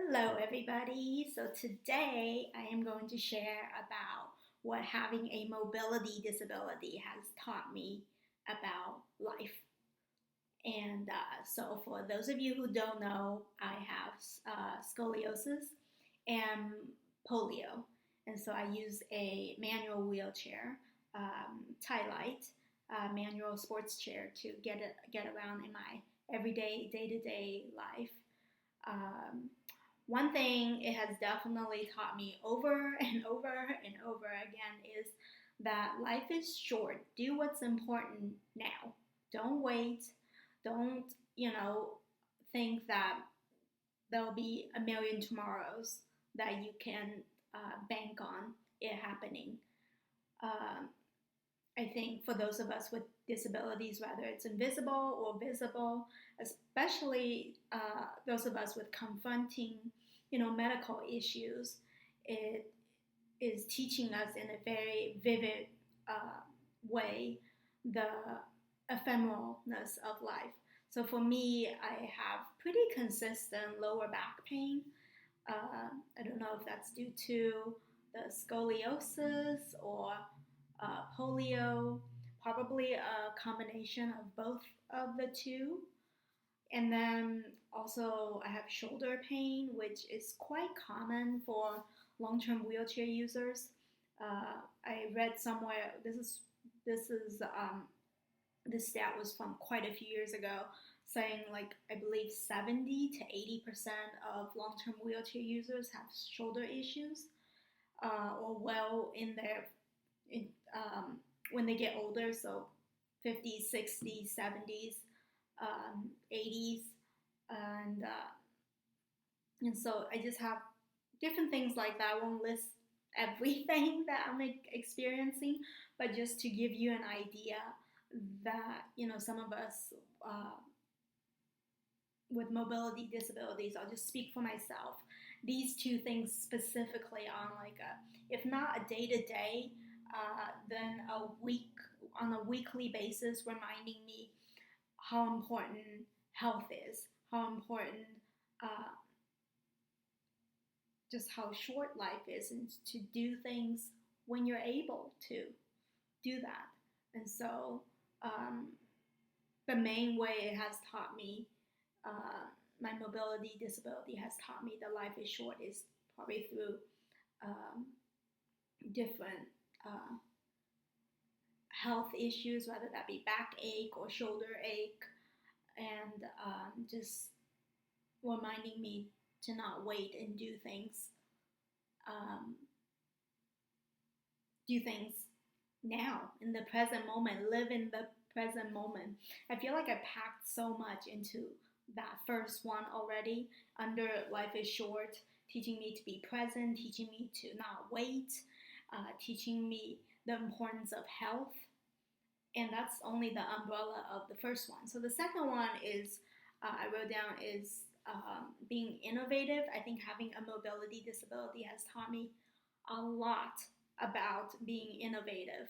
Hello, everybody. So today I am going to share about what having a mobility disability has taught me about life. So, for those of you who don't know, I have scoliosis and polio. And so I use a manual wheelchair, tie light, manual sports chair to get around in my everyday, day to day life. Um, One thing it has definitely taught me over and over and over again is that life is short. Do what's important now. Don't wait. Don't, think that there'll be a million tomorrows that you can bank on it happening. Um, I think for those of us with disabilities, whether it's invisible or visible, especially those of us with confronting, medical issues, it is teaching us in a very vivid way the ephemeralness of life. So for me, I have pretty consistent lower back pain. I don't know if that's due to the scoliosis or polio, probably a combination of both of the two. And then also, I have shoulder pain, which is quite common for long term wheelchair users. I read somewhere this stat was from quite a few years ago, saying like I believe 70 to 80% of long term wheelchair users have shoulder issues, or well in their in, when they get older, so 50s, 60s, 70s, 80s, and and so I just have different things like that. I won't list everything that I'm experiencing, but just to give you an idea that some of us with mobility disabilities, I'll just speak for myself. These two things specifically on like if not a day to day, then on a weekly basis, reminding me how important health is, how important uh, just how short life is, and to do things when you're able to do that. And so the main way it has taught me, my mobility disability has taught me that life is short is probably through um, different health issues, whether that be backache or shoulder ache, and just reminding me to not wait and um, do things now in the present moment, live in the present moment. I feel like I packed so much into that first one already under life is short, teaching me to be present, teaching me to not wait, teaching me the importance of health. And that's only the umbrella of the first one. So the second one is I wrote down is being innovative. I think having a mobility disability has taught me a lot about being innovative.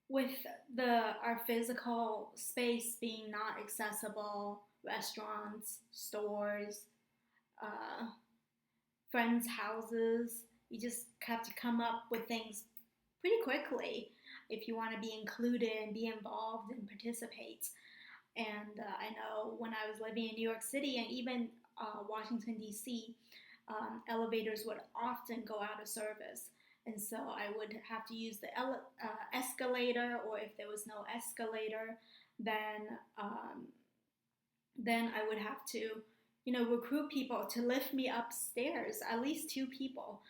With our physical space being not accessible, restaurants, stores, uh, friends' houses, you just have to come up with things pretty quickly if you want to be included and be involved and participate. And I know when I was living in New York City and even Washington, D.C., elevators would often go out of service. And so I would have to use the escalator, or if there was no escalator, then then I would have to, recruit people to lift me upstairs, at least two people,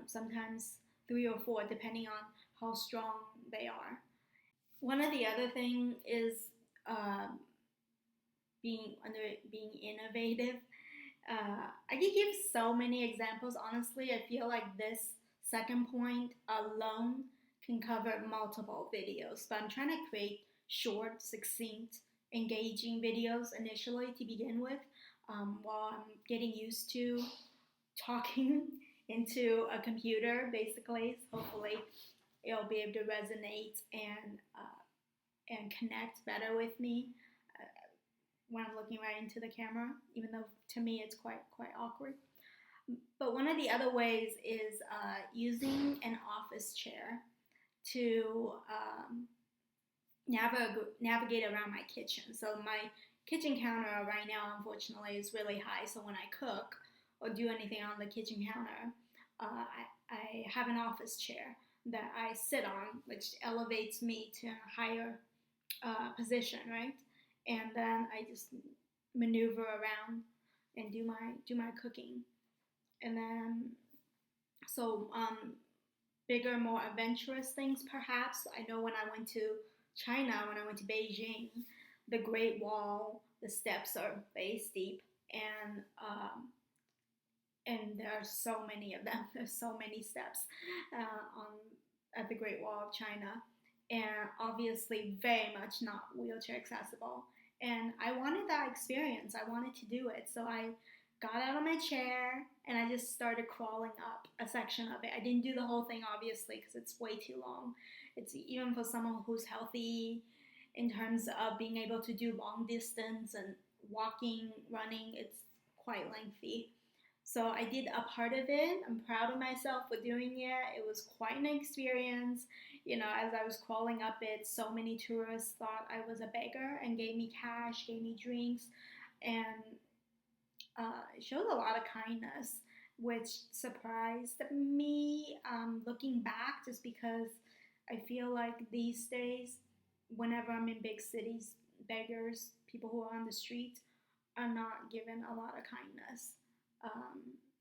sometimes three or four, depending on how strong they are. One of the other thing is um, being innovative. I could give so many examples. Honestly, I feel like this second point alone can cover multiple videos, but I'm trying to create short, succinct, engaging videos initially to begin with, while I'm getting used to talking into a computer, basically. So hopefully, it'll be able to resonate and connect better with me. when I'm looking right into the camera, even though to me it's quite awkward. But one of the other ways is using an office chair to navigate around my kitchen. So my kitchen counter right now, unfortunately, is really high. So when I cook or do anything on the kitchen counter, I have an office chair that I sit on, which elevates me to a higher position, right? And then I just maneuver around and do my cooking. And then so bigger, more adventurous things, perhaps. I know when I went to China, when I went to Beijing, the Great Wall, the steps are very steep, and there are so many of them. There's so many steps on at the Great Wall of China, and obviously very much not wheelchair accessible. And I wanted that experience. I wanted to do it, so I got out of my chair and I just started crawling up a section of it. I didn't do the whole thing, obviously, because it's way too long. It's even for someone who's healthy in terms of being able to do long distance and walking, running, it's quite lengthy. So I did a part of it. I'm proud of myself for doing it. It was quite an experience. As I was crawling up it, so many tourists thought I was a beggar and gave me cash, gave me drinks, and it showed a lot of kindness, which surprised me looking back, just because I feel like these days, whenever I'm in big cities, beggars, people who are on the street, are not given a lot of kindness.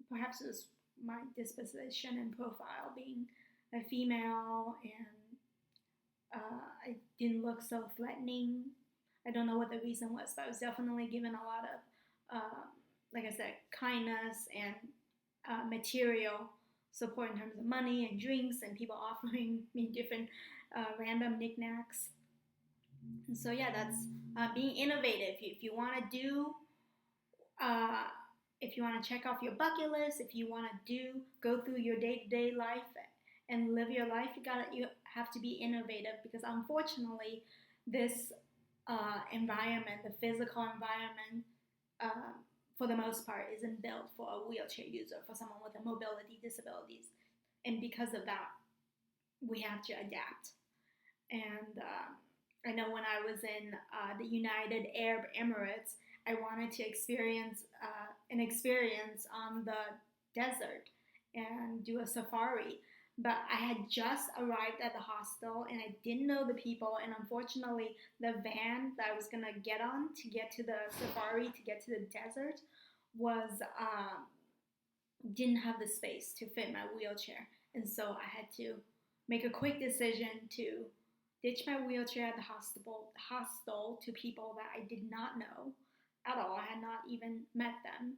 Perhaps it was my disposition and profile being a female, and I didn't look so threatening. I don't know what the reason was, but I was definitely given a lot of, like I said, kindness and material support in terms of money and drinks and people offering me different random knickknacks. And so yeah, that's being innovative. If you want to do, uh, if you want to check off your bucket list, if you want to go through your day-to-day life and live your life, you have to be innovative, because unfortunately, this environment, the physical environment, uh, for the most part, isn't built for a wheelchair user, for someone with a mobility disabilities, and because of that, we have to adapt. And I know when I was in the United Arab Emirates, I wanted to experience an experience on the desert and do a safari. But I had just arrived at the hostel and I didn't know the people. And unfortunately, the van that I was going to get on to get to the safari, to get to the desert, was didn't have the space to fit my wheelchair. And so I had to make a quick decision to ditch my wheelchair at the hostel to people that I did not know at all. I had not even met them.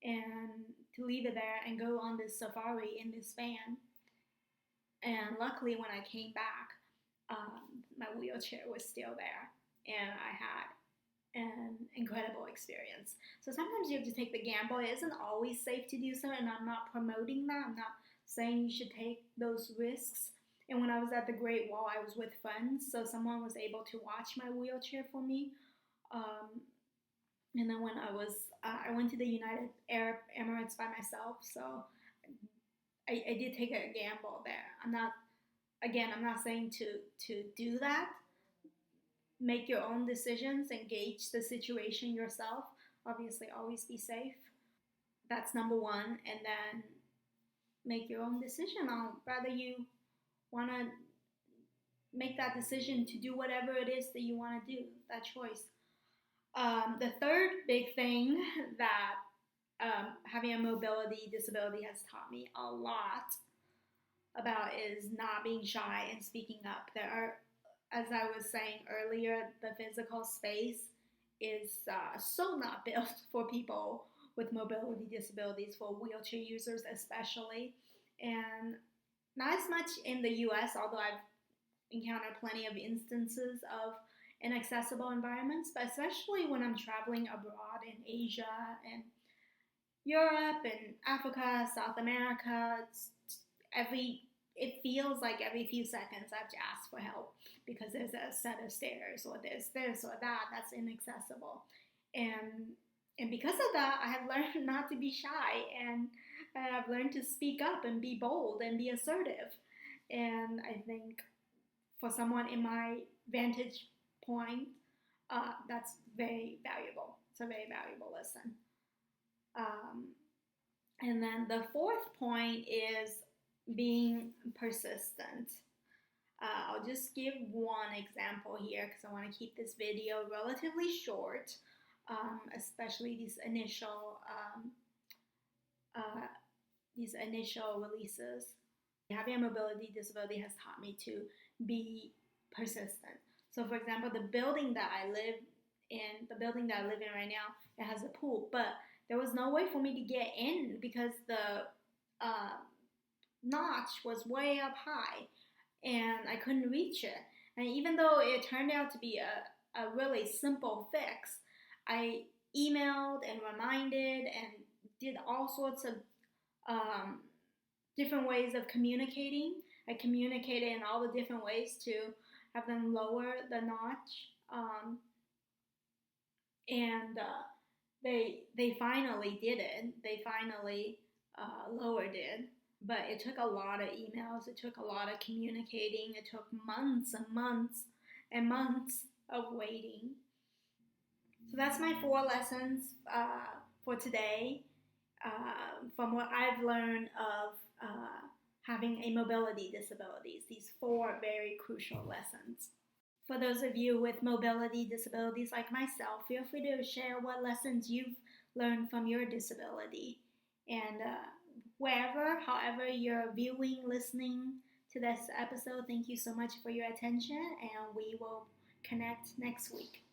And to leave it there and go on this safari in this van. And luckily, when I came back, my wheelchair was still there, and I had an incredible experience. So sometimes you have to take the gamble. It isn't always safe to do so, and I'm not promoting that. I'm not saying you should take those risks. And when I was at the Great Wall, I was with friends, so someone was able to watch my wheelchair for me. Um, and then when I went to the United Arab Emirates by myself, so I did take a gamble there. I'm not saying to do that. Make your own decisions and gauge the situation yourself. Obviously, always be safe. That's number one. And then make your own decision on whether you want to make that decision to do whatever it is that you want to do, that choice. The third big thing that having a mobility disability has taught me a lot about is not being shy and speaking up. There are, as I was saying earlier, the physical space is so not built for people with mobility disabilities, for wheelchair users especially, and not as much in the US, although I've encountered plenty of instances of inaccessible environments, but especially when I'm traveling abroad in Asia and Europe and Africa, South America, it feels like every few seconds I have to ask for help because there's a set of stairs or there's this or that that's inaccessible. and and because of that, I have learned not to be shy, and I've learned to speak up and be bold and be assertive. And I think for someone in my vantage point, that's very valuable. It's a very valuable lesson. Um, and then the fourth point is being persistent. I'll just give one example here because I want to keep this video relatively short, especially uh, these initial releases. Having a mobility disability has taught me to be persistent. So, for example, the building that I live in right now, it has a pool, but there was no way for me to get in because the uh, notch was way up high and I couldn't reach it. And even though it turned out to be a really simple fix, I emailed and reminded and did all sorts of um, different ways of communicating. I communicated in all the different ways to have them lower the notch, and they finally did it. They finally lowered it, but it took a lot of emails. It took a lot of communicating. It took months and months and months of waiting. So that's my 4 lessons for today. From what I've learned of having a mobility disabilities, these 4 very crucial lessons. For those of you with mobility disabilities like myself, feel free to share what lessons you've learned from your disability. And wherever, however you're viewing, listening to this episode, thank you so much for your attention, and we will connect next week.